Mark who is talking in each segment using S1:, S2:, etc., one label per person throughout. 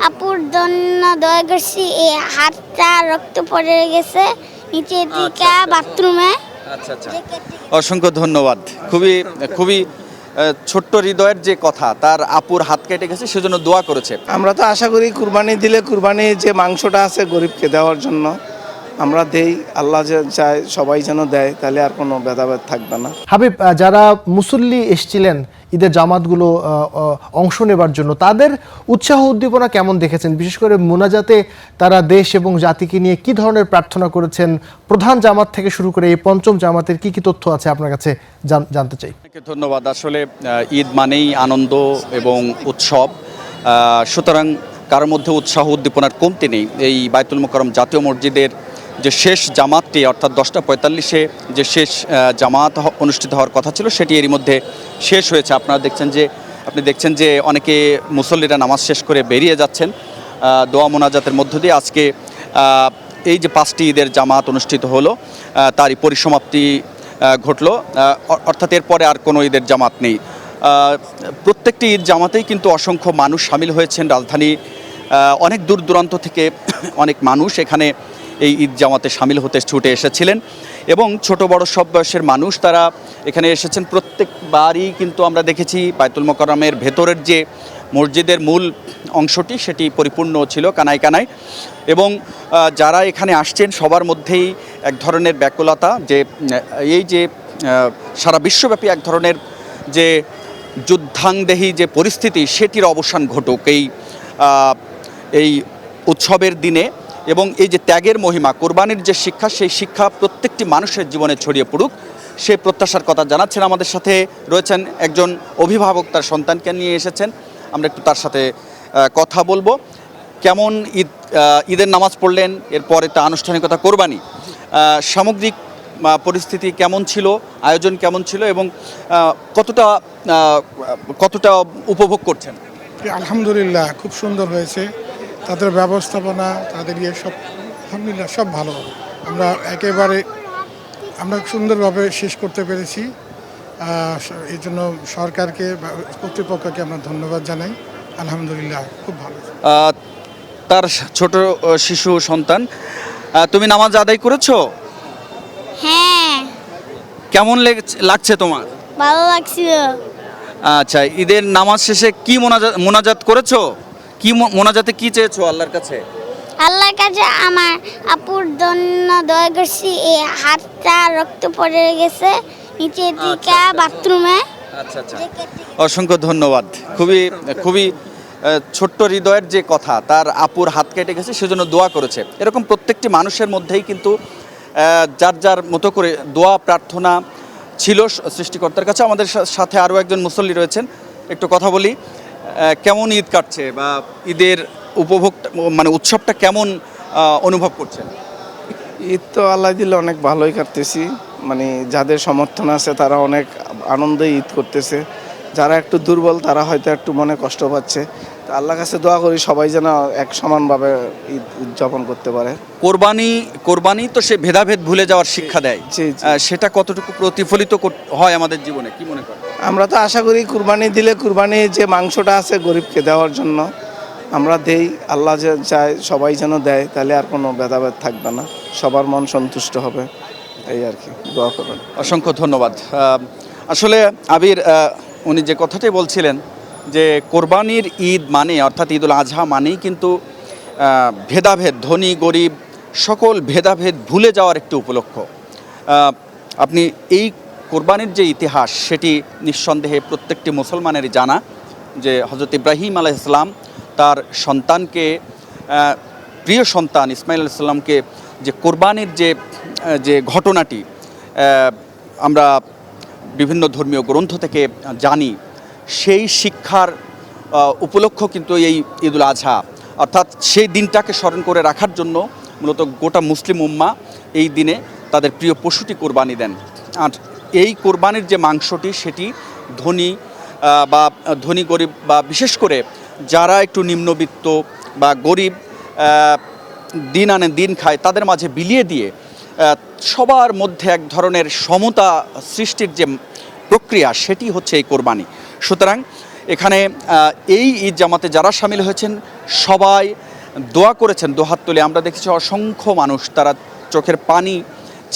S1: আপুর জন্য দোয়া করছি। এই হাতটা রক্ত পড়ে গেছে নিচে দিকে বাথরুমে।
S2: আচ্ছা আচ্ছা, অসংখ্য ধন্যবাদ। খুবই খুবই ছোট্ট হৃদয়ের যে কথা, তার আপুর হাত কেটে গেছে সেজন্য দোয়া করেছে।
S3: আমরা তো আশা করি কুরবানি দিলে কুরবানির যে মাংসটা আছে গরিবকে দেওয়ার জন্য আমরা দেই। আল্লাহ যে চায় সবাই যেন দেয়, তাহলে আর কোনো ভেদাভেদ থাকবে না।
S4: হাবিব, যারা মুসল্লি এসেছিলেন ঈদের জামাতগুলো অংশ নেবার জন্য, তাদের উৎসাহ উদ্দীপনা কেমন দেখেছেন? বিশেষ করে মোনাজাতে তারা দেশ এবং জাতিকে নিয়ে কি ধরনের প্রার্থনা করেছেন? প্রধান জামাত থেকে শুরু করে এই পঞ্চম জামাতের কি কি তথ্য আছে আপনার কাছে জানতে চাই।
S2: ধন্যবাদ। আসলে ঈদ মানেই আনন্দ এবং উৎসব, সুতরাং কারোর মধ্যে উৎসাহ উদ্দীপনার কমতি নেই। এই বায়তুল মোকাররম জাতীয় মসজিদের যে শেষ জামাতটি, অর্থাৎ 10:45-এ যে শেষ জামাত অনুষ্ঠিত হওয়ার কথা ছিল, সেটি এরই মধ্যে শেষ হয়েছে। আপনি দেখছেন যে অনেকে মুসল্লিরা নামাজ শেষ করে বেরিয়ে যাচ্ছেন দোয়া মোনাজাতের মধ্য দিয়ে। আজকে এই যে 5টি ঈদের জামাত অনুষ্ঠিত হলো, তারই পরিসমাপ্তি ঘটলো, অর্থাৎ এরপরে আর কোনো ঈদের জামাত নেই। প্রত্যেকটি ঈদ জামাতেই কিন্তু অসংখ্য মানুষ সামিল হয়েছেন। রাজধানী অনেক দূর দূরান্ত থেকে অনেক মানুষ এখানে এই ঈদ জামাতে সামিল হতে ছুটে এসেছিলেন এবং ছোট বড় সব বয়সের মানুষ তারা এখানে এসেছেন। প্রত্যেকবারই কিন্তু আমরা দেখেছি বায়তুল মোকাররমের ভেতরের যে মসজিদের মূল অংশটি সেটি পরিপূর্ণ ছিল কানায় কানায়, এবং যারা এখানে আসছেন সবার মধ্যেই এক ধরনের ব্যাকুলতা, যে এই যে সারা বিশ্বব্যাপী এক ধরনের যে যুদ্ধাংদেহী যে পরিস্থিতি, সেটির অবসান ঘটুক এই উৎসবের দিনে, এবং এই যে ত্যাগের মহিমা, কোরবানির যে শিক্ষা, সেই শিক্ষা প্রত্যেকটি মানুষের জীবনে ছড়িয়ে পড়ুক, সেই প্রত্যাশার কথা জানাচ্ছেন। আমাদের সাথে রয়েছেন একজন অভিভাবক, তার সন্তানকে নিয়ে এসেছেন। আমরা একটু তার সাথে কথা বলবো। কেমন ঈদের নামাজ পড়লেন, এরপরে তা আনুষ্ঠানিকতা কোরবানি, সামগ্রিক পরিস্থিতি কেমন ছিল, আয়োজন কেমন ছিল এবং কতটা উপভোগ করছেন?
S5: আলহামদুলিল্লাহ, খুব সুন্দর হয়েছে। তাদের ব্যবস্থাপনা, তাদের সব আলহামদুলিল্লাহ সব ভালো। আমরা সুন্দরভাবে শেষ করতে পেরেছি। এই জন্য সরকারকে, কর্তৃপক্ষকে আমরা ধন্যবাদ জানাই। আলহামদুলিল্লাহ খুব ভালো।
S2: তার ছোট শিশু সন্তান, তুমি নামাজ আদায় করেছো?
S1: হ্যাঁ।
S2: কেমন লাগছে তোমার?
S1: ভালো লাগছিল।
S2: আচ্ছা, ঈদের নামাজ শেষে কি মোনাজাত করেছো? কি মোনাজাতে কি চেয়েছো আল্লাহর কাছে?
S1: আল্লাহর কাছে আমার আপুর জন্য দোয়া করছি। এই হাতটা রক্ত পড়ে গেছে নিচে দিকে বাথরুমে।
S2: আচ্ছা আচ্ছা, অসংখ্য ধন্যবাদ। খুবই খুবই ছোট্ট হৃদয়ের যে কথা, তার আপুর হাত কেটে গেছে সেজন্য দোয়া করেছে। এরকম প্রত্যেকটি মানুষের মধ্যেই কিন্তু যার যার মতো করে দোয়া প্রার্থনা ছিল সৃষ্টিকর্তার কাছে। আমাদের সাথে আরও একজন মুসল্লি রয়েছেন, একটু কথা বলি। কেমন ঈদ কাটছে বা ঈদের উপভোগ উৎসবটা কেমন অনুভব করছেন?
S3: ঈদ তো আল্লাহ দিলে অনেক ভালোই কাটতেছি। যাদের সমর্থন আছে তারা অনেক আনন্দে ঈদ করতেছে। যারা একটু দুর্বল তারা হয়তো একটু মনে কষ্ট পাচ্ছে। তো আল্লাহর কাছে দোয়া করি সবাই যেন এক সমানভাবে ঈদ উদযাপন করতে পারে।
S2: কোরবানি তো সে ভেদাভেদ ভুলে যাওয়ার শিক্ষা দেয়। সেটা কতটুকু প্রতিফলিত হয় আমাদের জীবনে, কি মনে করেন?
S3: আমরা তো আশা করি কুরবানি দিলে কুরবানির যে মাংসটা আছে গরিবকে দেওয়ার জন্য আমরা দেই। আল্লাহ যে চায় সবাই যেন দেয়, তাহলে আর কোনো ভেদাভেদ থাকবে না, সবার মন সন্তুষ্ট হবে, এই আর কি। দোয়া করবেন।
S2: অসংখ্য ধন্যবাদ। আসলে আবির, উনি যে কথাটাই বলছিলেন যে কোরবানির ঈদ মানে, অর্থাৎ ঈদুল আজহা মানেই কিন্তু ভেদাভেদ, ধনী গরিব সকল ভেদাভেদ ভুলে যাওয়ার একটি উপলক্ষ। আপনি এই কোরবানির যে ইতিহাস, সেটি নিঃসন্দেহে প্রত্যেকটি মুসলমানেরই জানা, যে হযরত ইব্রাহিম আলাইহিস সালাম তার সন্তানকে, প্রিয় সন্তান ইসমাইল আলাইহিস সালামকে যে কোরবানির যে ঘটনাটি আমরা বিভিন্ন ধর্মীয় গ্রন্থ থেকে জানি, সেই শিক্ষার উপলক্ষ কিন্তু এই ঈদুল আজহা, অর্থাৎ সেই দিনটাকে স্মরণ করে রাখার জন্য মূলত গোটা মুসলিম উম্মা এই দিনে তাদের প্রিয় পশুটি কোরবানি দেন। আর এই কোরবানির যে মাংসটি, সেটি ধনী গরিব বা বিশেষ করে যারা একটু নিম্নবিত্ত বা গরিব, দিন আনে দিন খায়, তাদের মাঝে বিলিয়ে দিয়ে সবার মধ্যে এক ধরনের সমতা সৃষ্টির যে প্রক্রিয়া, সেটি হচ্ছে এই কোরবানি। সুতরাং এখানে এই ঈদ জামাতে যারা সামিল হয়েছেন সবাই দোয়া করেছেন দুহাত তুলে। আমরা দেখেছি অসংখ্য মানুষ তারা চোখের পানি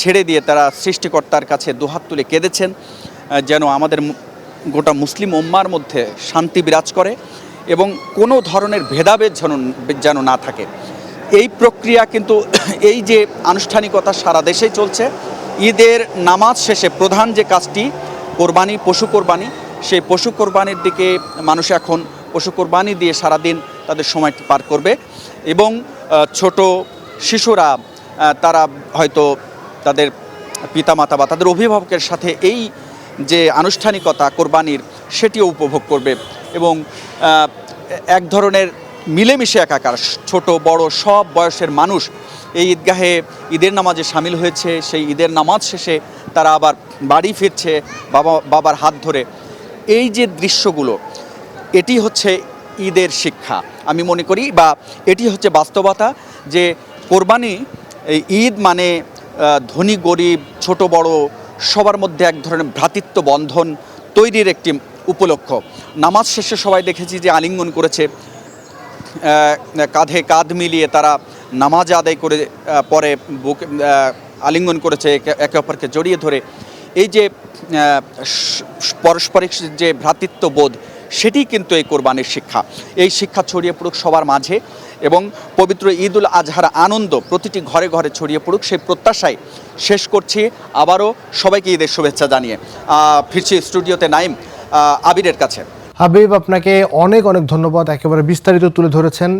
S2: ছেড়ে দিয়ে তারা সৃষ্টিকর্তার কাছে দুহাত তুলে কেঁদেছেন যেন আমাদের গোটা মুসলিম উম্মার মধ্যে শান্তি বিরাজ করে এবং কোনো ধরনের ভেদাভেদ যেন না থাকে। এই প্রক্রিয়া কিন্তু এই যে আনুষ্ঠানিকতা সারা দেশেই চলছে। ঈদের নামাজ শেষে প্রধান যে কাজটি কোরবানি, পশু কোরবানি, সেই পশু কোরবানির দিকে মানুষ এখন পশু কোরবানি দিয়ে সারাদিন তাদের সময়টি পার করবে এবং ছোট শিশুরা তারা হয়তো তাদের পিতামাতা বা তাদের অভিভাবকের সাথে এই যে আনুষ্ঠানিকতা কোরবানির সেটিও উপভোগ করবে এবং এক ধরনের মিলেমিশে একাকার ছোট বড় সব বয়সের মানুষ এই ঈদগাহে ঈদের নামাজে সামিল হয়েছে। সেই ঈদের নামাজ শেষে তারা আবার বাড়ি ফিরছে বাবার হাত ধরে। এই যে দৃশ্যগুলো, এটি হচ্ছে ঈদের শিক্ষা আমি মনে করি, বা এটি হচ্ছে বাস্তবতা যে কোরবানি ঈদ মানে ধনী গরিব ছোট বড় সবার মধ্যে এক ধরনের ভ্রাতৃত্ব বন্ধন তৈরির একটি উপলক্ষ। নামাজ শেষে সবাই দেখেছি যে আলিঙ্গন করেছে, কাঁধে কাঁধ মিলিয়ে তারা নামাজ আদায় করে পরে বুকে আলিঙ্গন করেছে, একে অপরকে জড়িয়ে ধরে। এই যে পারস্পরিক যে ভ্রাতৃত্ববোধ সেটি কিন্তু এই কোরবানির শিক্ষা। এই শিক্ষা ছড়িয়ে পড়ুক সবার মাঝে এবং পবিত্র ঈদ উল আজহার আনন্দ প্রতিটি ঘরে ঘরে ছড়িয়ে পড়ুক সেই প্রত্যাশায় শেষ করছি। আবারও সবাইকে ঈদের শুভেচ্ছা জানিয়ে ফিরছি স্টুডিওতে নাইম আবিরের কাছে।
S4: হাবিব, আপনাকে অনেক অনেক ধন্যবাদ, একেবারে বিস্তারিত তুলে ধরেছেন।